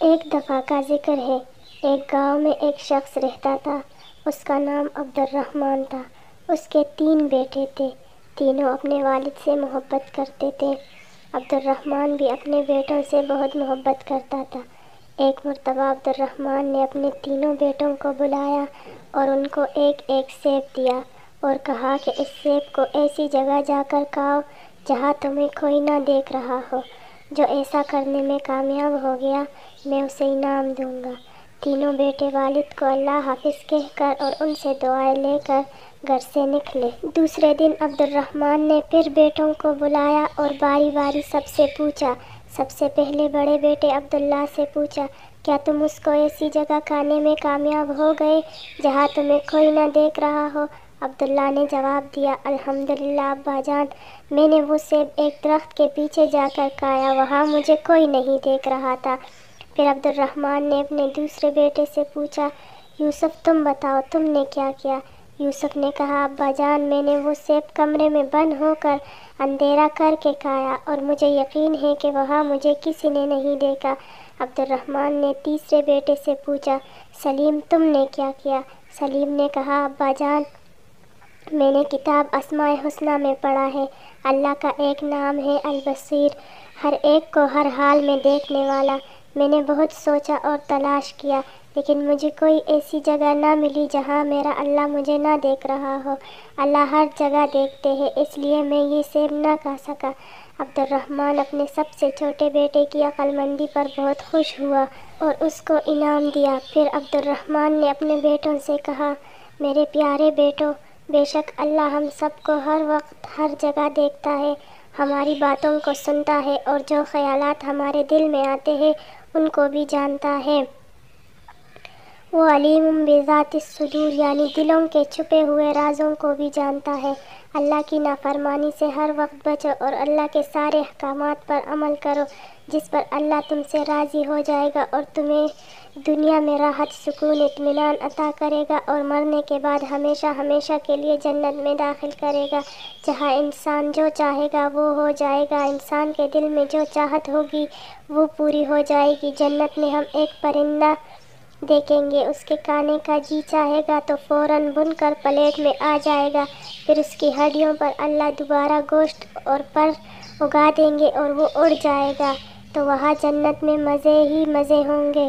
ایک دفعہ کا ذکر ہے، ایک گاؤں میں ایک شخص رہتا تھا۔ اس کا نام عبد الرحمن تھا۔ اس کے 3 بیٹے تھے، تینوں اپنے والد سے محبت کرتے تھے۔ عبد الرحمن بھی اپنے بیٹوں سے بہت محبت کرتا تھا۔ ایک مرتبہ عبد الرحمن نے اپنے تینوں بیٹوں کو بلایا اور ان کو ایک ایک سیب دیا اور کہا کہ اس سیب کو ایسی جگہ جا کر کھاؤ جہاں تمہیں کوئی نہ دیکھ رہا ہو۔ جو ایسا کرنے میں کامیاب ہو گیا میں اسے انعام دوں گا۔ تینوں بیٹے والد کو اللہ حافظ کہہ کر اور ان سے دعائیں لے کر گھر سے نکلے۔ دوسرے دن عبد الرحمن نے پھر بیٹوں کو بلایا اور باری باری سب سے پوچھا۔ سب سے پہلے بڑے بیٹے عبداللہ سے پوچھا، کیا تم اس کو ایسی جگہ کھانے میں کامیاب ہو گئے جہاں تمہیں کوئی نہ دیکھ رہا ہو؟ عبداللہ نے جواب دیا، الحمدللہ ابا جان، میں نے وہ سیب ایک درخت کے پیچھے جا کر کھایا، وہاں مجھے کوئی نہیں دیکھ رہا تھا۔ پھر عبد الرحمن نے اپنے دوسرے بیٹے سے پوچھا، یوسف تم بتاؤ تم نے کیا کیا؟ یوسف نے کہا، ابا جان میں نے وہ سیب کمرے میں بند ہو کر اندھیرا کر کے کھایا اور مجھے یقین ہے کہ وہاں مجھے کسی نے نہیں دیکھا۔ عبد الرحمن نے تیسرے بیٹے سے پوچھا، سلیم تم نے کیا کیا؟ سلیم نے کہا، ابا جان میں نے کتاب اسماء الحسنی میں پڑھا ہے، اللہ کا ایک نام ہے البصیر، ہر ایک کو ہر حال میں دیکھنے والا۔ میں نے بہت سوچا اور تلاش کیا لیکن مجھے کوئی ایسی جگہ نہ ملی جہاں میرا اللہ مجھے نہ دیکھ رہا ہو۔ اللہ ہر جگہ دیکھتے ہیں، اس لیے میں یہ سیب نہ کھا سکا۔ عبد الرحمن اپنے سب سے چھوٹے بیٹے کی عقل مندی پر بہت خوش ہوا اور اس کو انعام دیا۔ پھر عبد الرحمن نے اپنے بیٹوں سے کہا، میرے پیارے بیٹوں، بے شک اللہ ہم سب کو ہر وقت ہر جگہ دیکھتا ہے، ہماری باتوں کو سنتا ہے اور جو خیالات ہمارے دل میں آتے ہیں ان کو بھی جانتا ہے۔ وہ علیم بذات الصدور یعنی دلوں کے چھپے ہوئے رازوں کو بھی جانتا ہے۔ اللہ کی نافرمانی سے ہر وقت بچو اور اللہ کے سارے احکامات پر عمل کرو جس پر اللہ تم سے راضی ہو جائے گا اور تمہیں دنیا میں راحت، سکون، اطمینان عطا کرے گا اور مرنے کے بعد ہمیشہ ہمیشہ کے لیے جنت میں داخل کرے گا جہاں انسان جو چاہے گا وہ ہو جائے گا، انسان کے دل میں جو چاہت ہوگی وہ پوری ہو جائے گی۔ جنت میں ہم ایک پرندہ دیکھیں گے، اس کے کھانے کا جی چاہے گا تو فوراً بن کر پلیٹ میں آ جائے گا، پھر اس کی ہڈیوں پر اللہ دوبارہ گوشت اور پر اگا دیں گے اور وہ اڑ جائے گا، تو وہاں جنت میں مزے ہی مزے ہوں گے۔